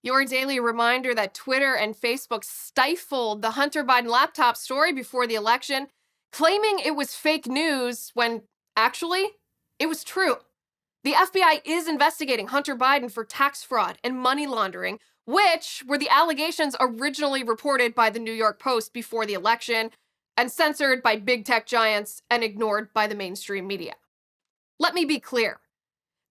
Your daily reminder that Twitter and Facebook stifled the Hunter Biden laptop story before the election, claiming it was fake news when actually it was true. The FBI is investigating Hunter Biden for tax fraud and money laundering, which were the allegations originally reported by the New York Post before the election and censored by big tech giants and ignored by the mainstream media. Let me be clear.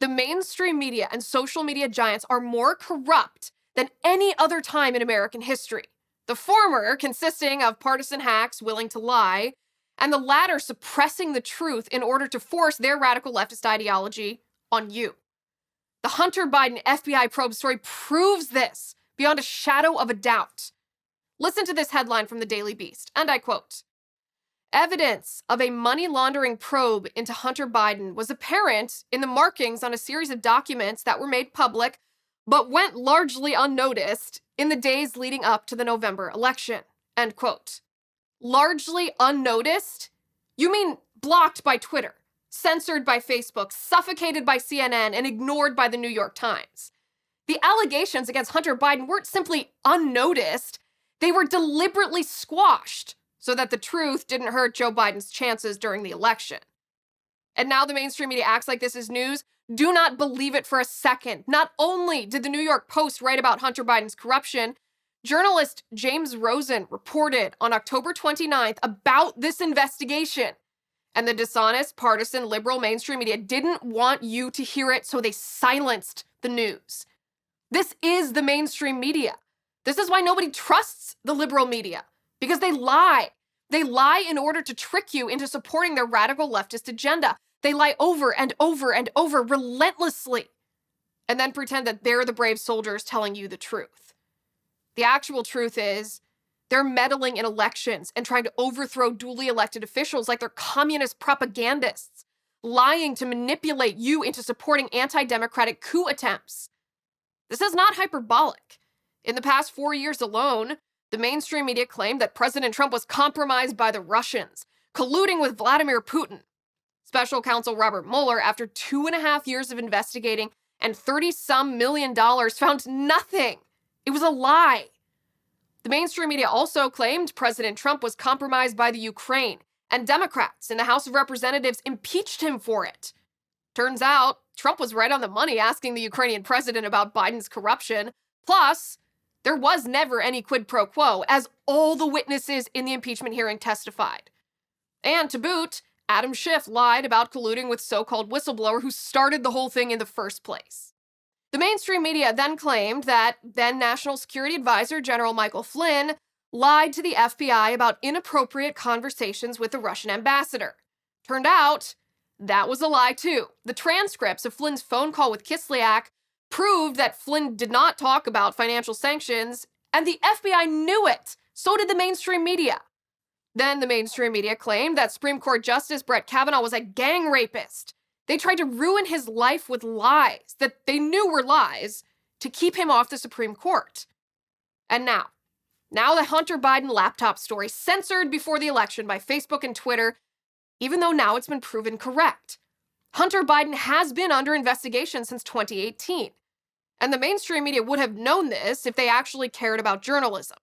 The mainstream media and social media giants are more corrupt than any other time in American history. The former consisting of partisan hacks willing to lie, and the latter suppressing the truth in order to force their radical leftist ideology on you. The Hunter Biden FBI probe story proves this beyond a shadow of a doubt. Listen to this headline from the Daily Beast, and I quote, "Evidence of a money laundering probe into Hunter Biden was apparent in the markings on a series of documents that were made public but went largely unnoticed in the days leading up to the November election." End quote. Largely unnoticed? You mean blocked by Twitter, censored by Facebook, suffocated by CNN, and ignored by the New York Times. The allegations against Hunter Biden weren't simply unnoticed, they were deliberately squashed so that the truth didn't hurt Joe Biden's chances during the election. And now the mainstream media acts like this is news. Do not believe it for a second. Not only did the New York Post write about Hunter Biden's corruption, journalist James Rosen reported on October 29th about this investigation. And the dishonest, partisan, liberal mainstream media didn't want you to hear it, so they silenced the news. This is the mainstream media. This is why nobody trusts the liberal media, because they lie. They lie in order to trick you into supporting their radical leftist agenda. They lie over and over and over relentlessly, and then pretend that they're the brave soldiers telling you the truth. The actual truth is, they're meddling in elections and trying to overthrow duly elected officials like they're communist propagandists, lying to manipulate you into supporting anti-democratic coup attempts. This is not hyperbolic. In the past 4 years alone, the mainstream media claimed that President Trump was compromised by the Russians, colluding with Vladimir Putin. Special counsel Robert Mueller, after 2.5 years of investigating and $30-some million, found nothing. It was a lie. The mainstream media also claimed President Trump was compromised by the Ukraine, and Democrats in the House of Representatives impeached him for it. Turns out, Trump was right on the money asking the Ukrainian president about Biden's corruption. Plus, there was never any quid pro quo, as all the witnesses in the impeachment hearing testified. And to boot, Adam Schiff lied about colluding with so-called whistleblower who started the whole thing in the first place. The mainstream media then claimed that then National Security Advisor General Michael Flynn lied to the FBI about inappropriate conversations with the Russian ambassador. Turned out, that was a lie too. The transcripts of Flynn's phone call with Kislyak proved that Flynn did not talk about financial sanctions, and the FBI knew it. So did the mainstream media. Then the mainstream media claimed that Supreme Court Justice Brett Kavanaugh was a gang rapist. They tried to ruin his life with lies that they knew were lies to keep him off the Supreme Court. And now the Hunter Biden laptop story, censored before the election by Facebook and Twitter, even though now it's been proven correct. Hunter Biden has been under investigation since 2018. And the mainstream media would have known this if they actually cared about journalism.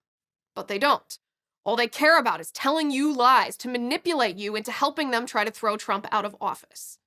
But they don't. All they care about is telling you lies to manipulate you into helping them try to throw Trump out of office.